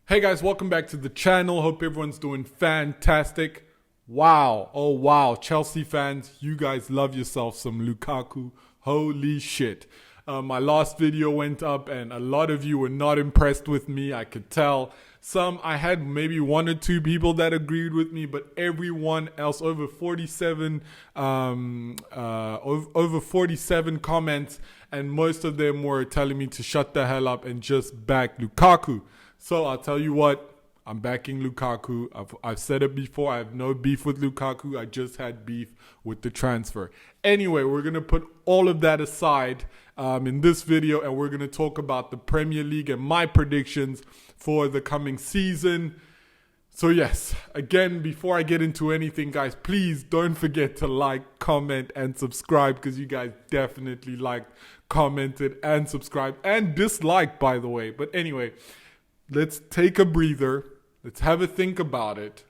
Hey guys, welcome back to the channel. Hope everyone's doing fantastic. Wow. Oh wow. Chelsea fans, you guys love yourself some Lukaku. Holy shit. My last video went up and a lot of you were not impressed with me. I could tell. I had maybe one or two people that agreed with me, but everyone else, over 47 comments, and most of them were telling me to shut the hell up and just back Lukaku. So I'll tell you what, I'm backing Lukaku. I've said it before, I have no beef with Lukaku. I just had beef with the transfer. Anyway, we're going to put all of that aside in this video, and we're going to talk about the Premier League and my predictions for the coming season. So yes, again, before I get into anything, guys, please don't forget to like, comment, and subscribe, because you guys definitely liked, commented, and subscribed, and disliked, by the way. But anyway, let's take a breather, let's have a think about it,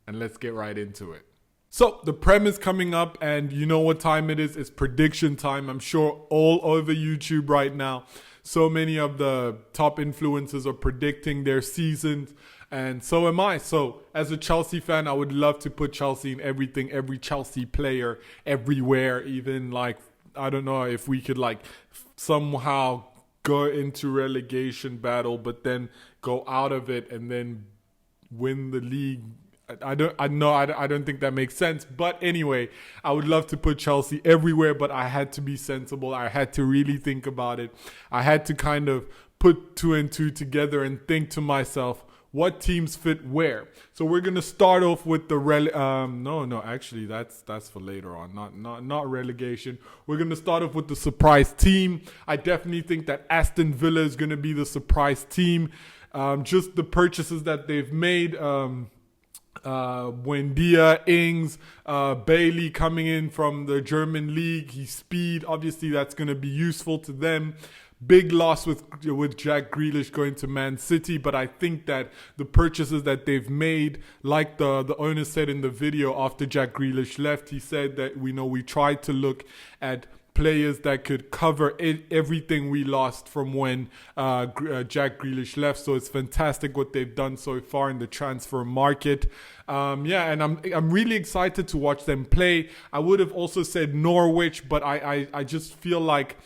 and let's get right into it. So the Prem is coming up, and you know what time it is. It's prediction time. I'm sure all over YouTube right now, so many of the top influencers are predicting their seasons, and so am I. So as a Chelsea fan, I would love to put Chelsea in everything, every Chelsea player, everywhere, even like, I don't know if we could like somehow go into relegation battle, but then go out of it and then win the league. I don't think that makes sense. But anyway, I would love to put Chelsea everywhere, but I had to be sensible. I had to really think about it. I had to kind of put two and two together and think to myself, what teams fit where? So we're gonna start off with the actually that's for later on, not relegation. We're gonna start off with the surprise team. I definitely think that Aston Villa is gonna be the surprise team. Just the purchases that they've made. Buendia, Ings, Bailey coming in from the German league. His speed, obviously, that's gonna be useful to them. Big loss with Jack Grealish going to Man City, but I think that the purchases that they've made, like the owner said in the video after Jack Grealish left, he said that we tried to look at players that could cover everything we lost from when Jack Grealish left. So it's fantastic what they've done so far in the transfer market. And I'm really excited to watch them play. I would have also said Norwich, but I just feel like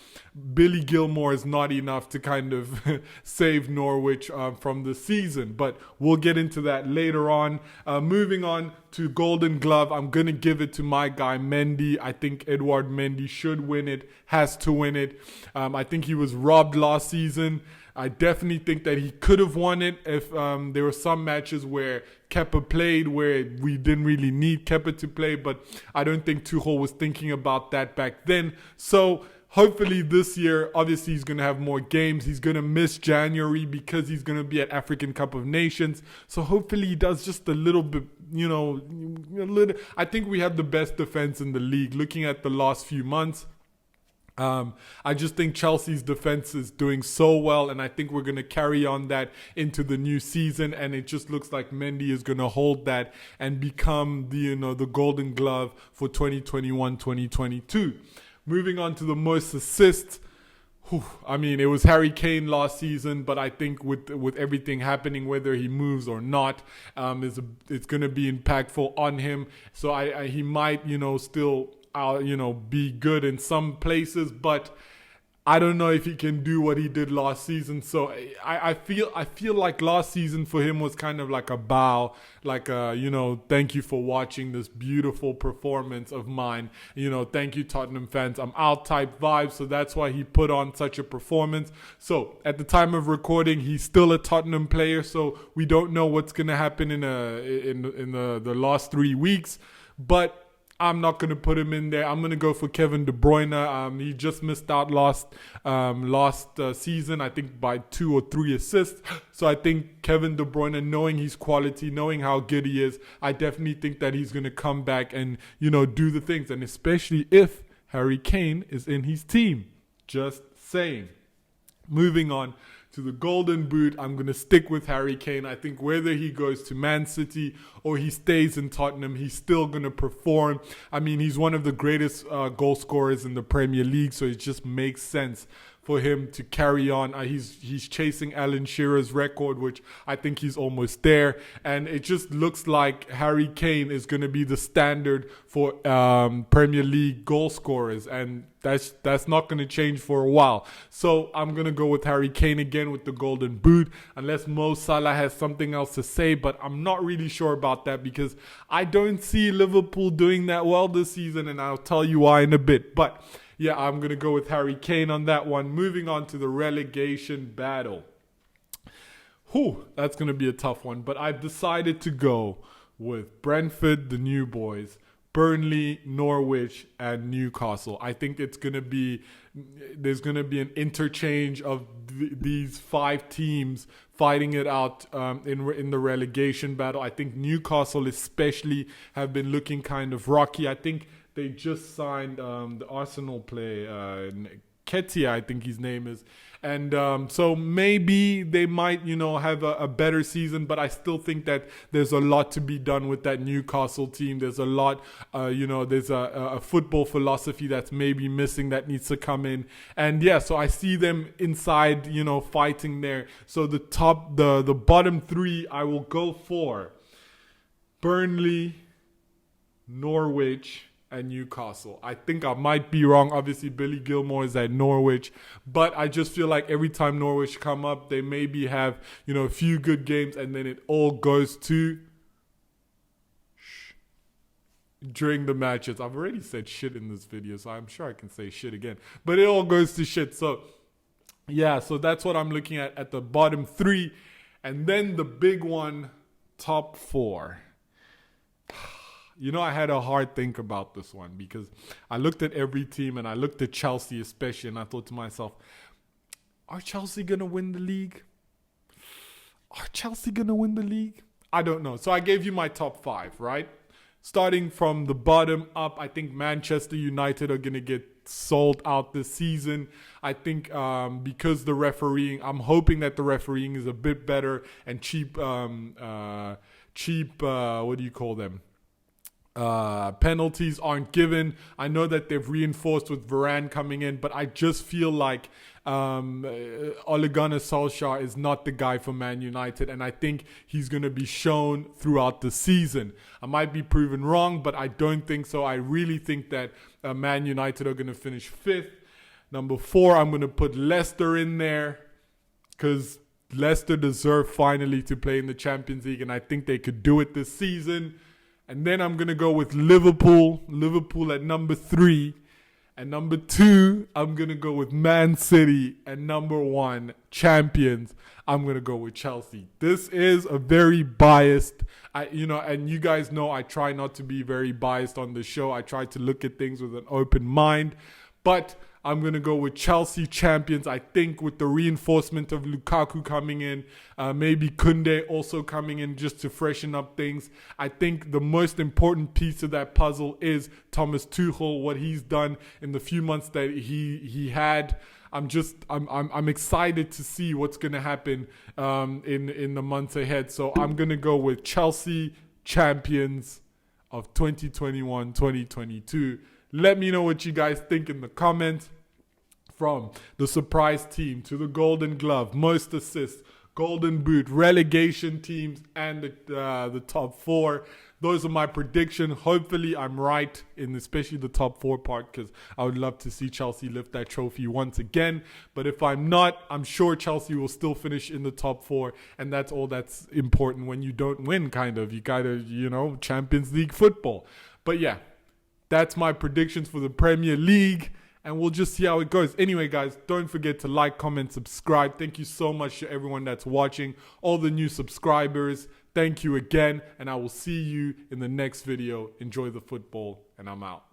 Billy Gilmore is not enough to kind of save Norwich from the season, but we'll get into that later on. Moving on to Golden Glove, I'm going to give it to my guy Mendy. I think Edouard Mendy should win it, has to win it. I think he was robbed last season. I definitely think that he could have won it if there were some matches where Kepa played where we didn't really need Kepa to play, but I don't think Tuchel was thinking about that back then. So hopefully this year, obviously he's going to have more games. He's going to miss January because he's going to be at African Cup of Nations. So hopefully he does just a little bit, I think we have the best defense in the league looking at the last few months. I just think Chelsea's defense is doing so well, and I think we're going to carry on that into the new season, and it just looks like Mendy is going to hold that and become the Golden Glove for 2021-2022. Moving on to the most assists. It was Harry Kane last season, but I think with everything happening, whether he moves or not, it's going to be impactful on him. So he might, still be good in some places, but I don't know if he can do what he did last season. So I feel like last season for him was kind of like a bow, like thank you for watching this beautiful performance of mine. Thank you Tottenham fans, I'm out type vibe. So that's why he put on such a performance. So at the time of recording, he's still a Tottenham player. So we don't know what's gonna happen in the last 3 weeks, but I'm not going to put him in there. I'm going to go for Kevin De Bruyne. He just missed out last season, I think by 2 or 3 assists. So I think Kevin De Bruyne, knowing his quality, knowing how good he is, I definitely think that he's going to come back and, do the things. And especially if Harry Kane is in his team. Just saying. Moving on to the Golden Boot, I'm going to stick with Harry Kane. I think whether he goes to Man City or he stays in Tottenham, he's still going to perform. He's one of the greatest goal scorers in the Premier League, so it just makes sense for him to carry on. He's chasing Alan Shearer's record, which I think he's almost there. And it just looks like Harry Kane is going to be the standard for Premier League goal scorers. And that's not going to change for a while. So I'm going to go with Harry Kane again with the Golden Boot, unless Mo Salah has something else to say. But I'm not really sure about that because I don't see Liverpool doing that well this season, and I'll tell you why in a bit. But yeah, I'm going to go with Harry Kane on that one. Moving on to the relegation battle. That's going to be a tough one. But I've decided to go with Brentford, the new boys, Burnley, Norwich, and Newcastle. I think there's going to be an interchange of these 5 teams fighting it out in the relegation battle. I think Newcastle especially have been looking kind of rocky. I think they just signed the Arsenal player, Ketia, I think his name is. And so maybe they might, have a better season, but I still think that there's a lot to be done with that Newcastle team. There's a lot, there's a football philosophy that's maybe missing that needs to come in. And yeah, so I see them inside, fighting there. So the bottom 3, I will go for Burnley, Norwich, and Newcastle. I think I might be wrong. Obviously, Billy Gilmore is at Norwich, but I just feel like every time Norwich come up, they maybe have, a few good games, and then it all goes to during the matches. I've already said shit in this video, so I'm sure I can say shit again, but it all goes to shit. So yeah, so that's what I'm looking at the bottom 3, and then the big one, top 4. I had a hard think about this one because I looked at every team and I looked at Chelsea especially, and I thought to myself, are Chelsea going to win the league? Are Chelsea going to win the league? I don't know. So I gave you my top 5, right? Starting from the bottom up, I think Manchester United are going to get sold out this season. I think because the refereeing, I'm hoping that the refereeing is a bit better and cheap, what do you call them? Penalties aren't given. I know that they've reinforced with Varane coming in, but I just feel like Ole Gunnar Solskjaer is not the guy for Man United, and I think he's going to be shown throughout the season. I might be proven wrong, but I don't think so. I really think that Man United are going to finish 5th. Number 4, I'm going to put Leicester in there because Leicester deserve finally to play in the Champions League, and I think they could do it this season. And then I'm going to go with Liverpool at number 3. And number 2, I'm going to go with Man City. And number 1, champions, I'm going to go with Chelsea. This is a very biased, and you guys know I try not to be very biased on the show. I try to look at things with an open mind. But I'm going to go with Chelsea champions. I think with the reinforcement of Lukaku coming in, maybe Koundé also coming in just to freshen up things. I think the most important piece of that puzzle is Thomas Tuchel, what he's done in the few months that he had. I'm excited to see what's going to happen in the months ahead. So I'm going to go with Chelsea champions of 2021-2022. Let me know what you guys think in the comments. From the surprise team to the Golden Glove, most assists, Golden Boot, relegation teams, and the top 4. Those are my predictions. Hopefully I'm right in especially the top 4 part, because I would love to see Chelsea lift that trophy once again. But if I'm not, I'm sure Chelsea will still finish in the top 4, and that's all that's important when you don't win, kind of. You gotta, Champions League football. But yeah, that's my predictions for the Premier League. And we'll just see how it goes. Anyway, guys, don't forget to like, comment, subscribe. Thank you so much to everyone that's watching. All the new subscribers, thank you again. And I will see you in the next video. Enjoy the football, and I'm out.